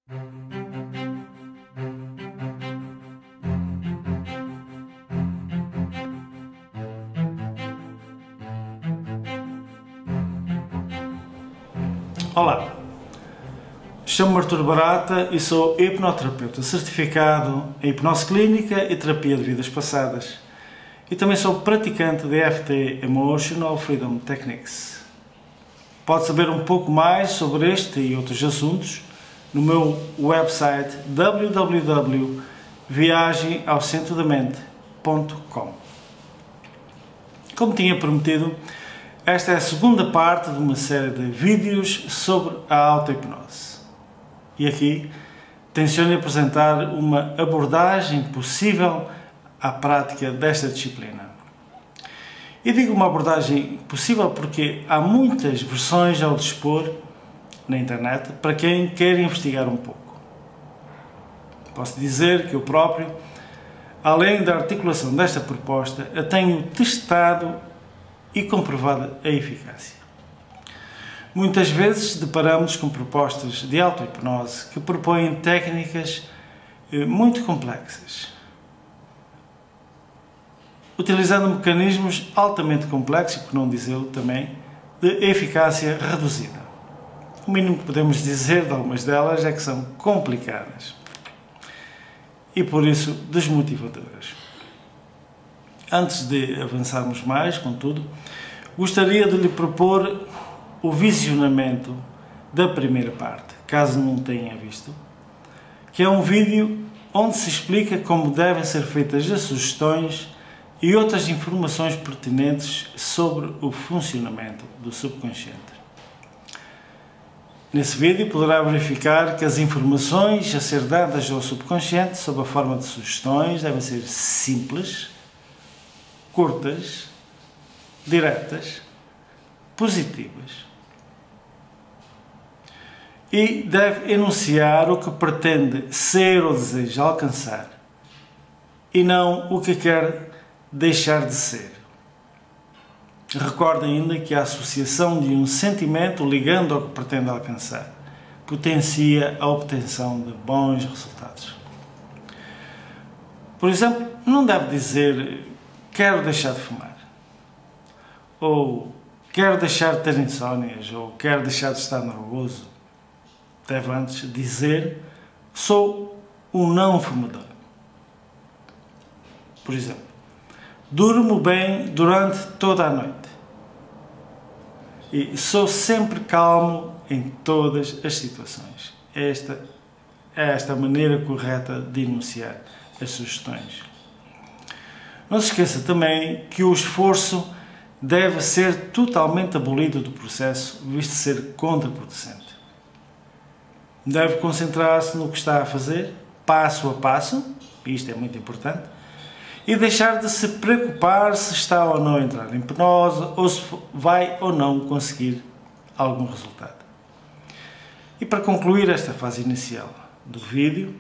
Olá, chamo-me Artur Barata e sou hipnoterapeuta certificado em hipnose clínica e terapia de vidas passadas. E também sou praticante de EFT Emotional Freedom Techniques. Pode saber um pouco mais sobre este e outros assuntos no meu website www.viagemoaocentrodamente.com. Como tinha prometido, esta é a segunda parte de uma série de vídeos sobre a auto-hipnose. E aqui tenciono apresentar uma abordagem possível à prática desta disciplina. E digo uma abordagem possível porque há muitas versões ao dispor na internet para quem quer investigar um pouco. Posso dizer que eu próprio, além da articulação desta proposta, a tenho testado e comprovada a eficácia. Muitas vezes deparamos com propostas de auto-hipnose que propõem técnicas muito complexas, utilizando mecanismos altamente complexos, por não dizê-lo também, de eficácia reduzida. O mínimo que podemos dizer de algumas delas é que são complicadas e, por isso, desmotivadoras. Antes de avançarmos mais, contudo, gostaria de lhe propor o visionamento da primeira parte, caso não tenha visto, que é um vídeo onde se explica como devem ser feitas as sugestões e outras informações pertinentes sobre o funcionamento do subconsciente. Nesse vídeo poderá verificar que as informações a ser dadas ao subconsciente sob a forma de sugestões devem ser simples, curtas, diretas, positivas. E deve enunciar o que pretende ser ou deseja alcançar e não o que quer deixar de ser. Recorde ainda que a associação de um sentimento ligando ao que pretende alcançar potencia a obtenção de bons resultados. Por exemplo, não deve dizer quero deixar de fumar, ou quero deixar de ter insónias, ou quero deixar de estar nervoso. Deve antes dizer sou um não fumador. Por exemplo, durmo bem durante toda a noite e sou sempre calmo em todas as situações. Esta é a maneira correta de enunciar as sugestões. Não se esqueça também que o esforço deve ser totalmente abolido do processo, visto ser contraproducente. Deve concentrar-se no que está a fazer, passo a passo, e isto é muito importante, e deixar de se preocupar se está ou não a entrar em hipnose, ou se vai ou não conseguir algum resultado. E para concluir esta fase inicial do vídeo,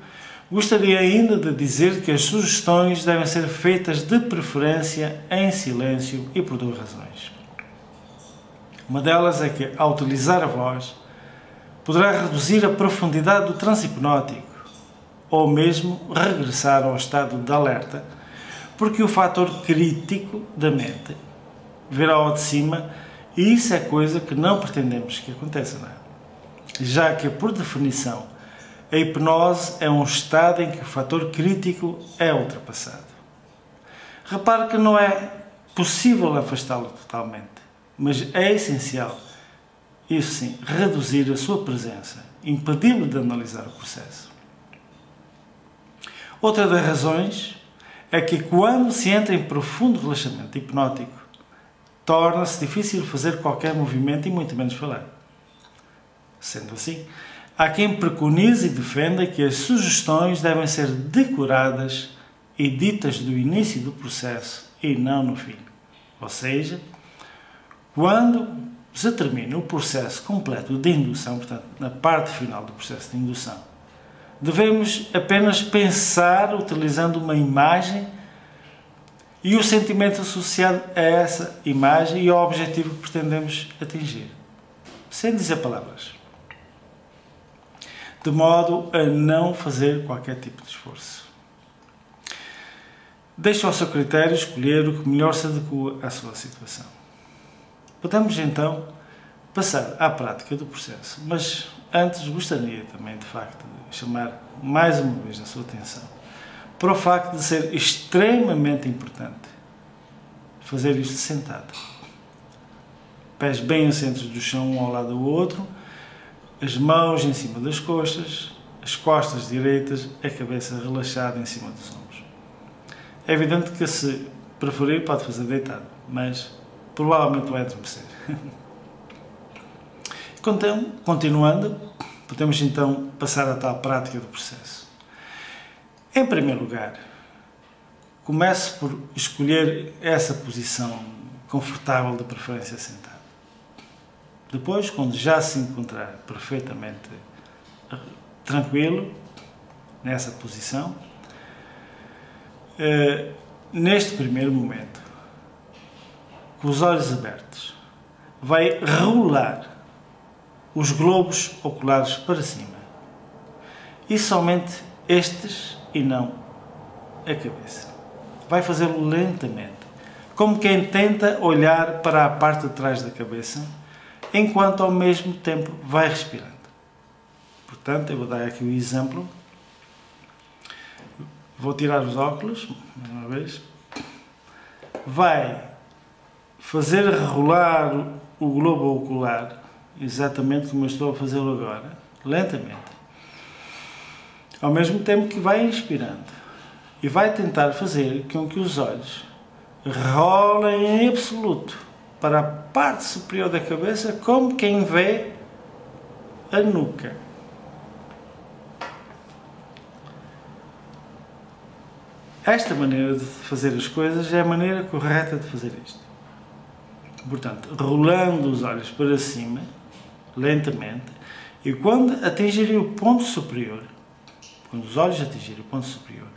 gostaria ainda de dizer que as sugestões devem ser feitas de preferência em silêncio e por duas razões. Uma delas é que, ao utilizar a voz, poderá reduzir a profundidade do transe hipnótico ou mesmo regressar ao estado de alerta, porque o fator crítico da mente virá ao de cima e isso é coisa que não pretendemos que aconteça, não é? Já que, por definição, a hipnose é um estado em que o fator crítico é ultrapassado. Repare que não é possível afastá-lo totalmente, mas é essencial, isso sim, reduzir a sua presença, impedi-lo de analisar o processo. Outra das razões é que quando se entra em profundo relaxamento hipnótico, torna-se difícil fazer qualquer movimento e muito menos falar. Sendo assim, há quem preconize e defenda que as sugestões devem ser decoradas e ditas do início do processo e não no fim. Ou seja, quando se termina o processo completo de indução, portanto, na parte final do processo de indução, devemos apenas pensar utilizando uma imagem e o sentimento associado a essa imagem e ao objetivo que pretendemos atingir, sem dizer palavras. de modo a não fazer qualquer tipo de esforço. Deixe ao seu critério escolher o que melhor se adequa à sua situação. Podemos então passar à prática do processo, mas antes gostaria também de facto de chamar mais uma vez a sua atenção para o facto de ser extremamente importante fazer isto sentado. Pés bem assentos do chão um ao lado do outro, as mãos em cima das coxas, as costas direitas, a cabeça relaxada em cima dos ombros. É evidente que se preferir pode fazer deitado, mas provavelmente vai adormecer. Continuando, podemos então passar à tal prática do processo. Em primeiro lugar, comece por escolher essa posição confortável, de preferência sentado. Depois, quando já se encontrar perfeitamente tranquilo nessa posição, neste primeiro momento, com os olhos abertos, vai regular os globos oculares para cima e somente estes e não a cabeça. Vai fazê-lo lentamente, como quem tenta olhar para a parte de trás da cabeça, enquanto ao mesmo tempo vai respirando. Portanto, eu vou dar aqui o exemplo. Vou tirar os óculos, mais uma vez. Vai fazer rolar o globo ocular, exatamente como eu estou a fazê-lo agora, lentamente. Ao mesmo tempo que vai inspirando. E vai tentar fazer com que os olhos rolem em absoluto para a parte superior da cabeça, como quem vê a nuca. Esta maneira de fazer as coisas é a maneira correta de fazer isto. Portanto, rolando os olhos para cima, lentamente, e quando atingirem o ponto superior, quando os olhos atingirem o ponto superior,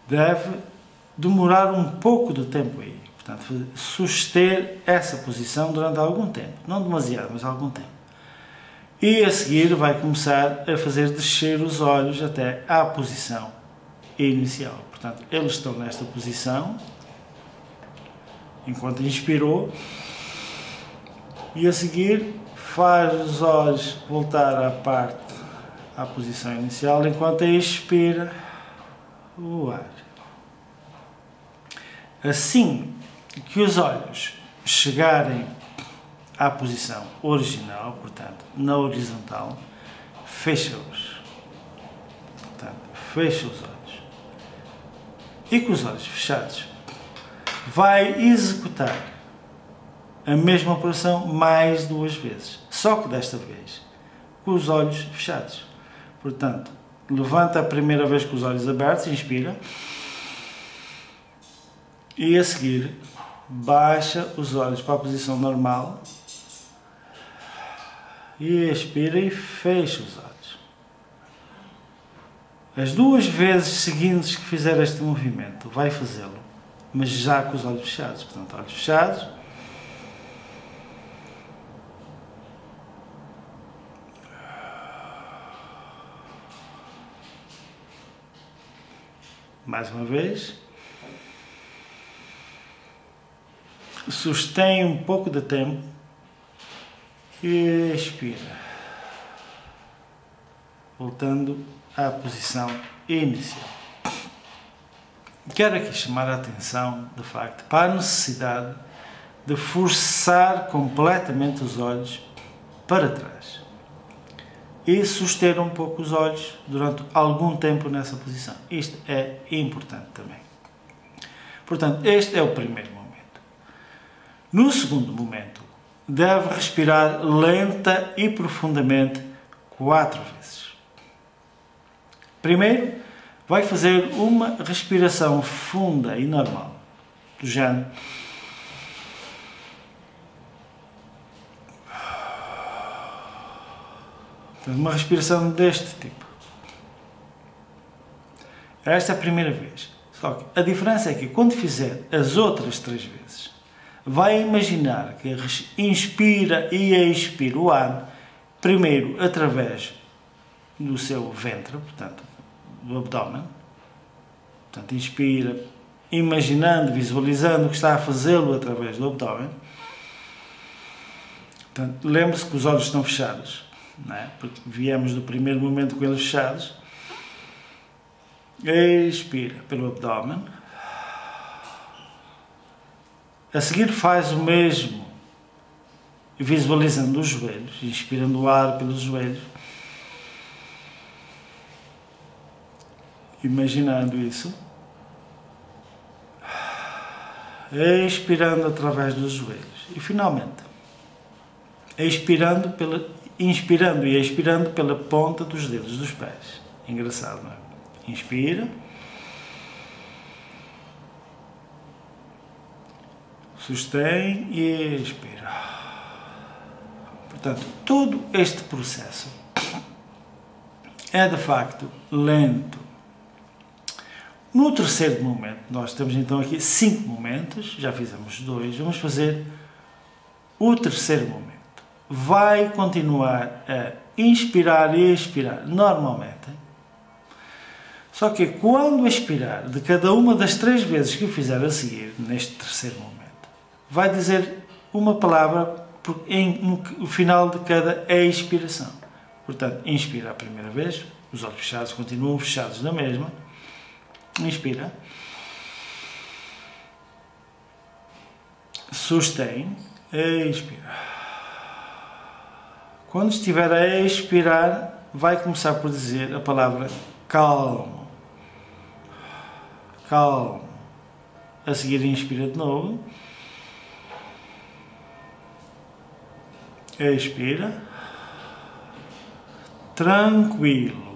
deve demorar um pouco de tempo aí. Portanto, suster essa posição durante algum tempo. Não demasiado, mas algum tempo. E a seguir vai começar a fazer descer os olhos até à posição inicial. Portanto, eles estão nesta posição, enquanto inspirou, e a seguir faz os olhos voltar à posição inicial, enquanto expira o ar. Assim que os olhos chegarem à posição original, portanto, na horizontal, fecha-os. Portanto, fecha os olhos. E com os olhos fechados, vai executar a mesma operação mais 2 vezes, só que desta vez com os olhos fechados. Portanto, levanta a primeira vez com os olhos abertos, inspira, e a seguir baixa os olhos para a posição normal e expira e fecha os olhos. As 2 vezes seguintes que fizer este movimento, vai fazê-lo, mas já com os olhos fechados. Portanto, olhos fechados. Mais uma vez. Sustém um pouco de tempo e expira, voltando à posição inicial. Quero aqui chamar a atenção, de facto, para a necessidade de forçar completamente os olhos para trás e suster um pouco os olhos durante algum tempo nessa posição. Isto é importante também. Portanto, este é o primeiro momento. No segundo momento, deve respirar lenta e profundamente 4 vezes. Primeiro, vai fazer uma respiração funda e normal, do género. Uma respiração deste tipo. Esta é a primeira vez. Só que a diferença é que quando fizer as outras 3 vezes, vai imaginar que inspira e expira o ar, primeiro através no seu ventre, portanto, do abdômen. Portanto, inspira, imaginando, visualizando que está a fazê-lo através do abdômen. Portanto, lembre-se que os olhos estão fechados, não é? Porque viemos do primeiro momento com eles fechados. Expira pelo abdômen. A seguir faz o mesmo, visualizando os joelhos, inspirando o ar pelos joelhos. Imaginando isso. Expirando através dos joelhos. E finalmente, inspirando e expirando pela ponta dos dedos dos pés. Engraçado, não é? Inspira. Sustém e expira. Portanto, todo este processo é de facto lento. No terceiro momento, nós temos então aqui 5 momentos, já fizemos 2, vamos fazer o terceiro momento. Vai continuar a inspirar e expirar normalmente, só que quando expirar, de cada uma das 3 vezes que o fizer a seguir, neste terceiro momento, vai dizer uma palavra no final de cada expiração. Portanto, inspira a primeira vez, os olhos fechados continuam fechados na mesma. Inspira. Sustém. Expira. Quando estiver a expirar, vai começar por dizer a palavra calmo. Calmo. A seguir, inspira de novo. Expira. Tranquilo.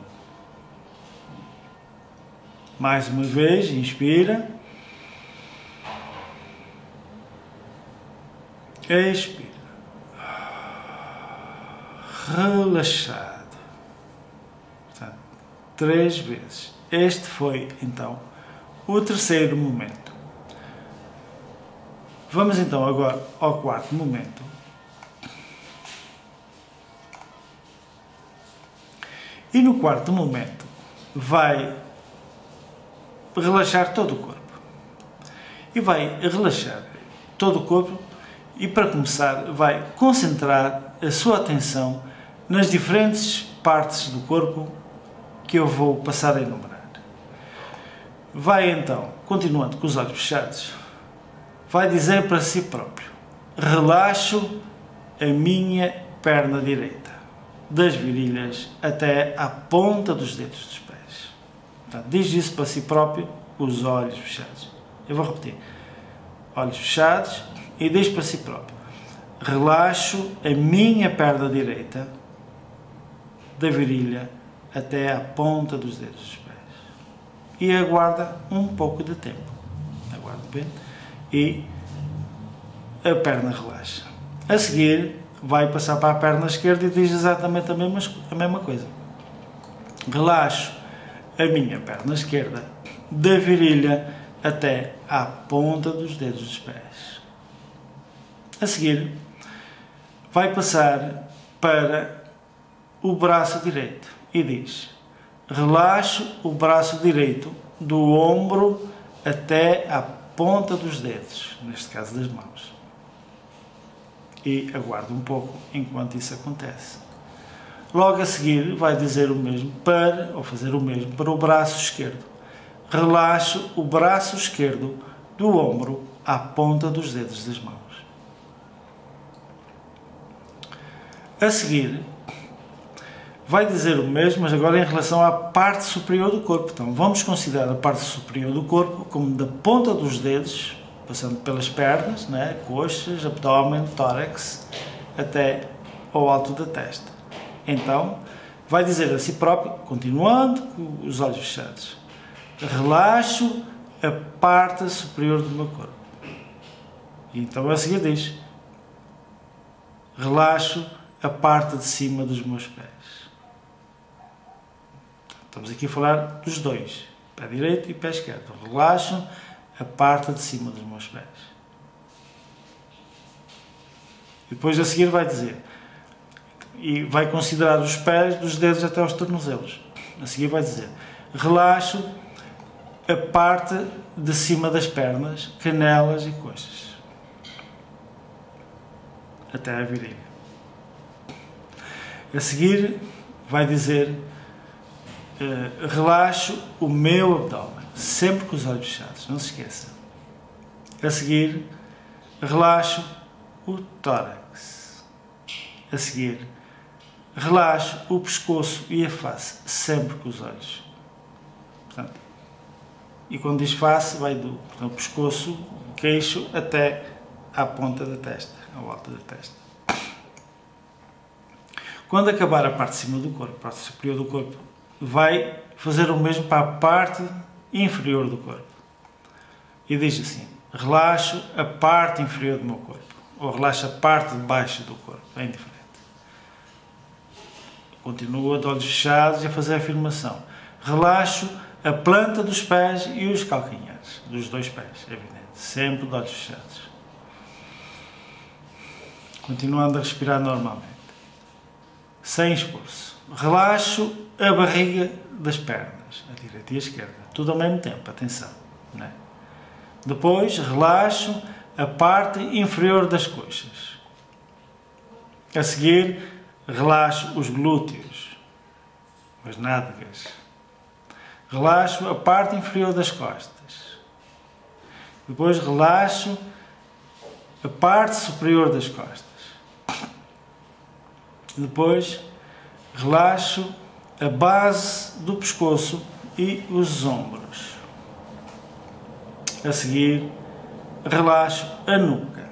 Mais uma vez, inspira. Expira. Relaxado. Portanto, 3 vezes. Este foi, então, o terceiro momento. Vamos, então, agora ao quarto momento. E no quarto momento, vai relaxar todo o corpo. E vai relaxar todo o corpo e, para começar, vai concentrar a sua atenção nas diferentes partes do corpo que eu vou passar a enumerar. Vai então, continuando com os olhos fechados, vai dizer para si próprio: relaxo a minha perna direita, das virilhas até à ponta dos dedos dos pés. Portanto, diz isso para si próprio, os olhos fechados. Eu vou repetir. Olhos fechados e diz para si próprio: relaxo a minha perna direita, da virilha até à ponta dos dedos dos pés. E aguarda um pouco de tempo. Aguarda bem. E a perna relaxa. A seguir, vai passar para a perna esquerda e diz exatamente a mesma coisa. Relaxo a minha perna esquerda, da virilha até à ponta dos dedos dos pés. A seguir, vai passar para o braço direito e diz: relaxo o braço direito, do ombro até à ponta dos dedos, neste caso das mãos. E aguarda um pouco enquanto isso acontece. Logo a seguir vai dizer o mesmo ou fazer o mesmo para o braço esquerdo. Relaxo o braço esquerdo, do ombro à ponta dos dedos das mãos. A seguir, vai dizer o mesmo, mas agora em relação à parte superior do corpo. Então, vamos considerar a parte superior do corpo como da ponta dos dedos, passando pelas pernas, né, coxas, abdômen, tórax, até ao alto da testa. Então, vai dizer a si próprio, continuando com os olhos fechados: relaxo a parte superior do meu corpo. E então a seguir diz: relaxo a parte de cima dos meus pés. Estamos aqui a falar dos dois, pé direito e pé esquerdo. Relaxo a parte de cima dos meus pés. E depois a seguir vai dizer: e vai considerar os pés dos dedos até aos tornozelos. A seguir vai dizer: relaxo a parte de cima das pernas, canelas e coxas, até a virilha. A seguir vai dizer: relaxo o meu abdômen, sempre com os olhos fechados, não se esqueça. A seguir, relaxo o tórax. A seguir, relaxo o pescoço e a face, sempre com os olhos. Portanto, e quando diz face, vai do pescoço, queixo, até à ponta da testa, ao alto da testa. Quando acabar a parte de cima do corpo, a parte superior do corpo, vai fazer o mesmo para a parte inferior do corpo. E diz assim: relaxo a parte inferior do meu corpo, ou relaxo a parte de baixo do corpo, é indiferente. Continua de olhos fechados e a fazer a afirmação: relaxo a planta dos pés e os calcanhares, dos dois pés, é evidente, sempre de olhos fechados. Continuando a respirar normalmente, sem esforço. Relaxo a barriga das pernas, a direita e a esquerda, tudo ao mesmo tempo, atenção, não é? Depois, relaxo a parte inferior das coxas. A seguir, relaxo os glúteos, as nádegas. Relaxo a parte inferior das costas. Depois, relaxo a parte superior das costas. Depois, relaxo a base do pescoço e os ombros. A seguir, relaxo a nuca.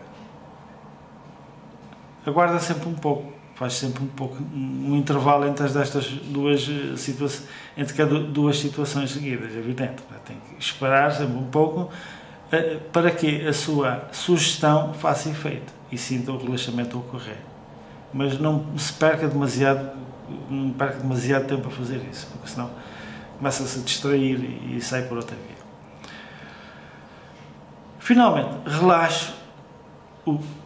Aguarda sempre um pouco, faz sempre um intervalo entre estas duas situações, entre cada duas situações seguidas, é evidente. Tem que esperar sempre um pouco para que a sua sugestão faça efeito e sinta o relaxamento ocorrer. Mas não se perca demasiado, não perca demasiado tempo a fazer isso, porque senão começa-se a distrair e sai por outra via. Finalmente, relaxo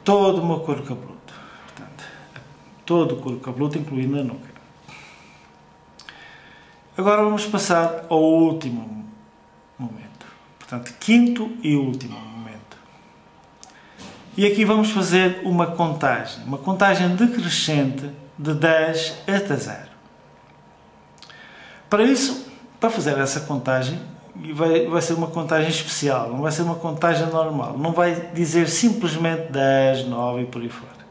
todo o meu couro cabeludo, portanto, todo o couro cabeludo, incluindo a nuca. Agora vamos passar ao último momento, portanto, quinto e último momento. E aqui vamos fazer uma contagem decrescente de 10 até 0. Para isso, para fazer essa contagem, vai ser uma contagem especial, não vai ser uma contagem normal, não vai dizer simplesmente 10, 9 e por aí fora.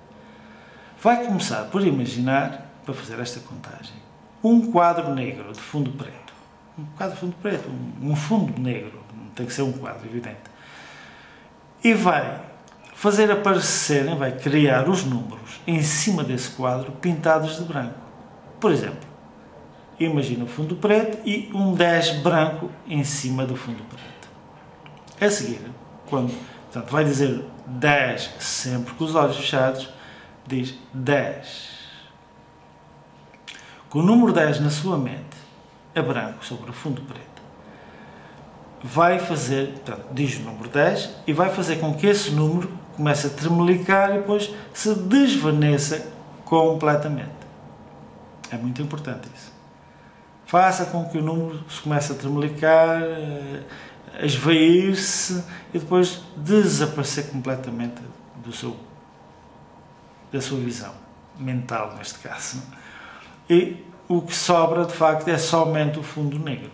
Vai começar por imaginar, para fazer esta contagem, um quadro negro de fundo preto. Um quadro de fundo preto, um fundo negro, não tem que ser um quadro, evidente. E vai fazer aparecerem, vai criar os números em cima desse quadro pintados de branco. Por exemplo, imagina o fundo preto e um 10 branco em cima do fundo preto. A seguir, portanto, vai dizer 10 sempre com os olhos fechados, diz 10. Com o número 10 na sua mente, a branco sobre o fundo preto, vai fazer, portanto, diz o número 10 e vai fazer com que esse número comece a tremelicar e depois se desvaneça completamente. É muito importante isso. Faça com que o número se comece a tremelicar, a esvair-se e depois desaparecer completamente da sua visão mental, neste caso. E o que sobra, de facto, é somente o fundo negro.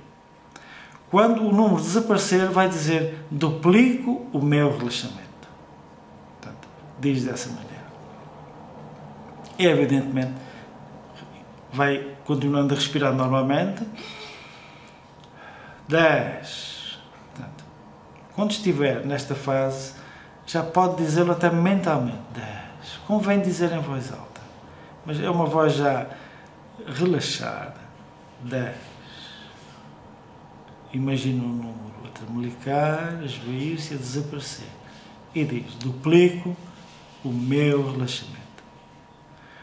Quando o número desaparecer, vai dizer: duplico o meu relaxamento. Portanto, diz dessa maneira. E, evidentemente, vai continuando a respirar normalmente. 10. Portanto, quando estiver nesta fase, já pode dizê-lo até mentalmente. 10. Convém dizer em voz alta, mas é uma voz já relaxada. 10. Imagina o número a tremelicar, a esvair-se, a desaparecer. E diz: duplico o meu relaxamento.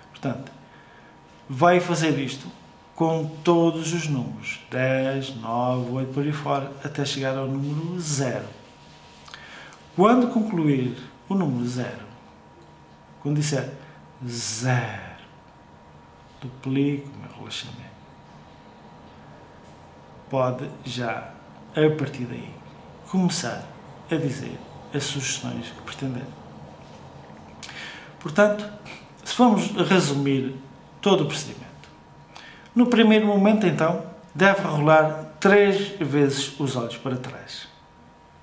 Portanto, vai fazer isto com todos os números, 10, 9, 8, por aí fora, até chegar ao número 0. Quando concluir o número 0, quando disser 0, duplico o meu relaxamento. Pode já, a partir daí, começar a dizer as sugestões que pretender. Portanto, se formos resumir todo o procedimento, no primeiro momento, então, deve rolar 3 vezes os olhos para trás,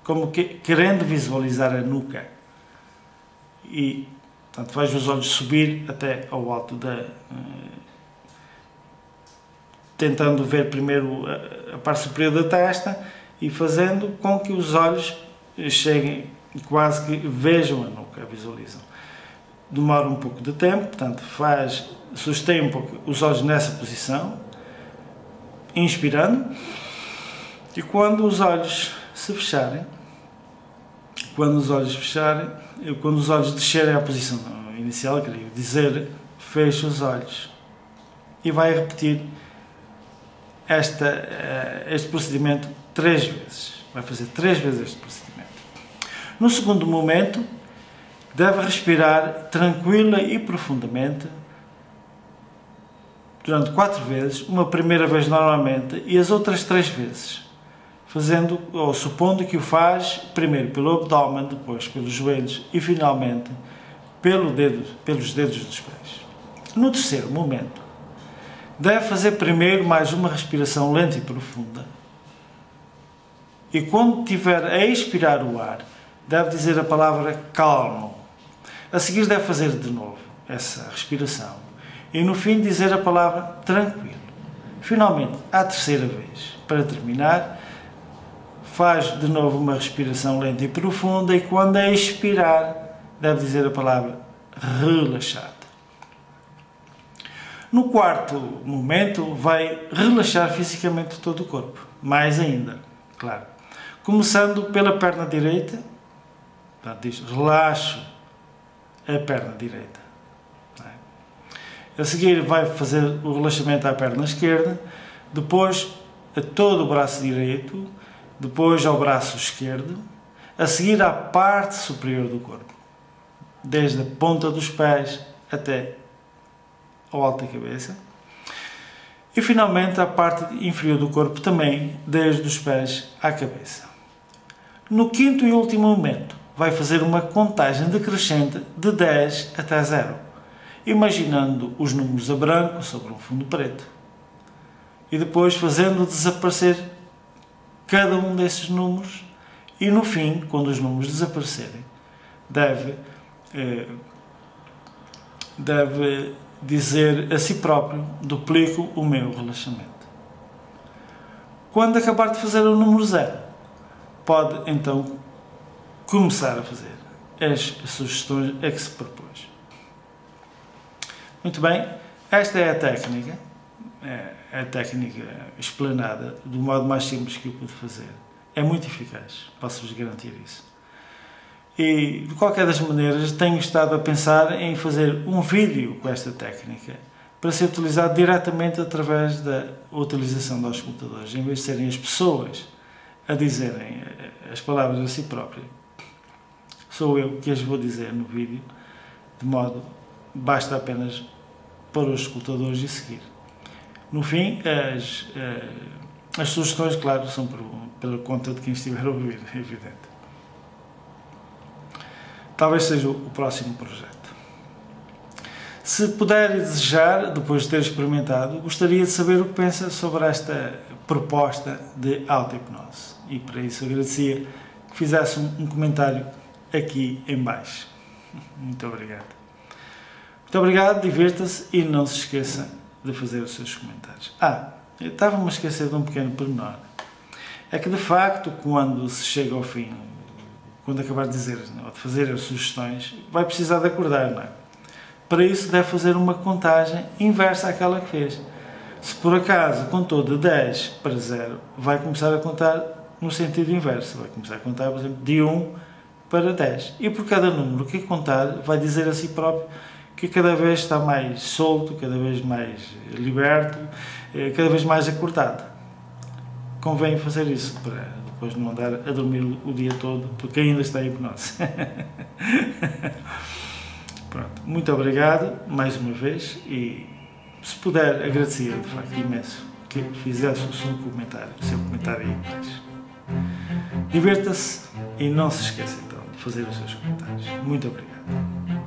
como que querendo visualizar a nuca, e, portanto, faz os olhos subir até ao alto tentando ver primeiro a parte superior da testa e fazendo com que os olhos cheguem, quase que vejam a nuca, visualizam. Demora um pouco de tempo, portanto, sustém um pouco os olhos nessa posição, inspirando, e quando os olhos se fecharem, quando os olhos descerem à posição inicial, queria dizer, fecha os olhos e vai repetir este procedimento 3 vezes. Vai fazer 3 vezes este procedimento. No segundo momento, deve respirar tranquila e profundamente durante 4 vezes, uma primeira vez normalmente e as outras 3 vezes, fazendo ou supondo que o faz primeiro pelo abdômen, depois pelos joelhos e finalmente pelos dedos dos pés. No terceiro momento, deve fazer primeiro mais uma respiração lenta e profunda e quando tiver a expirar o ar, deve dizer a palavra calmo. A seguir deve fazer de novo essa respiração e no fim dizer a palavra tranquilo. Finalmente, à terceira vez, para terminar, faz de novo uma respiração lenta e profunda e quando a expirar, deve dizer a palavra relaxado. No quarto momento, vai relaxar fisicamente todo o corpo, mais ainda, claro. Começando pela perna direita, portanto, diz relaxo a perna direita. A seguir vai fazer o relaxamento à perna esquerda, depois a todo o braço direito, depois ao braço esquerdo, a seguir à parte superior do corpo, desde a ponta dos pés até ao alto da cabeça, e finalmente à parte inferior do corpo também, desde os pés à cabeça. No quinto e último momento, vai fazer uma contagem decrescente de 10 até 0, imaginando os números a branco sobre um fundo preto, e depois fazendo desaparecer cada um desses números, e no fim, quando os números desaparecerem, deve dizer a si próprio, duplico o meu relaxamento. Quando acabar de fazer o número 0, pode então começar a fazer as sugestões a que se propôs. Muito bem, esta é a técnica explanada do modo mais simples que eu pude fazer. É muito eficaz, posso-vos garantir isso. E, de qualquer das maneiras, tenho estado a pensar em fazer um vídeo com esta técnica para ser utilizado diretamente através da utilização dos escutadores, em vez de serem as pessoas a dizerem as palavras a si próprias. Sou eu que as vou dizer no vídeo, de modo basta apenas pôr os escutadores e seguir. No fim, as sugestões, claro, são pela conta de quem estiver a ouvir, é evidente. Talvez seja o próximo projeto. Se puder e desejar, depois de ter experimentado, gostaria de saber o que pensa sobre esta proposta de auto-hipnose. E para isso agradecia que fizesse um comentário aqui em baixo. Muito obrigado. Muito obrigado, divirta-se e não se esqueça de fazer os seus comentários. Eu estava-me a esquecer de um pequeno pormenor. É que, de facto, quando se chega ao fim, quando acabar de dizer, ou de fazer as sugestões, vai precisar de acordar, não é? Para isso deve fazer uma contagem inversa àquela que fez. Se por acaso contou de 10 para 0, vai começar a contar no sentido inverso. Vai começar a contar, por exemplo, de 1 para 10. E por cada número que contar, vai dizer a si próprio que cada vez está mais solto, cada vez mais liberto, cada vez mais acordado. Convém fazer isso para depois não andar a dormir o dia todo, porque ainda está em hipnose. Pronto, muito obrigado mais uma vez e se puder, agradecia de facto imenso que fizesse o seu comentário aí abaixo. Divirta-se e não se esqueça então de fazer os seus comentários. Muito obrigado.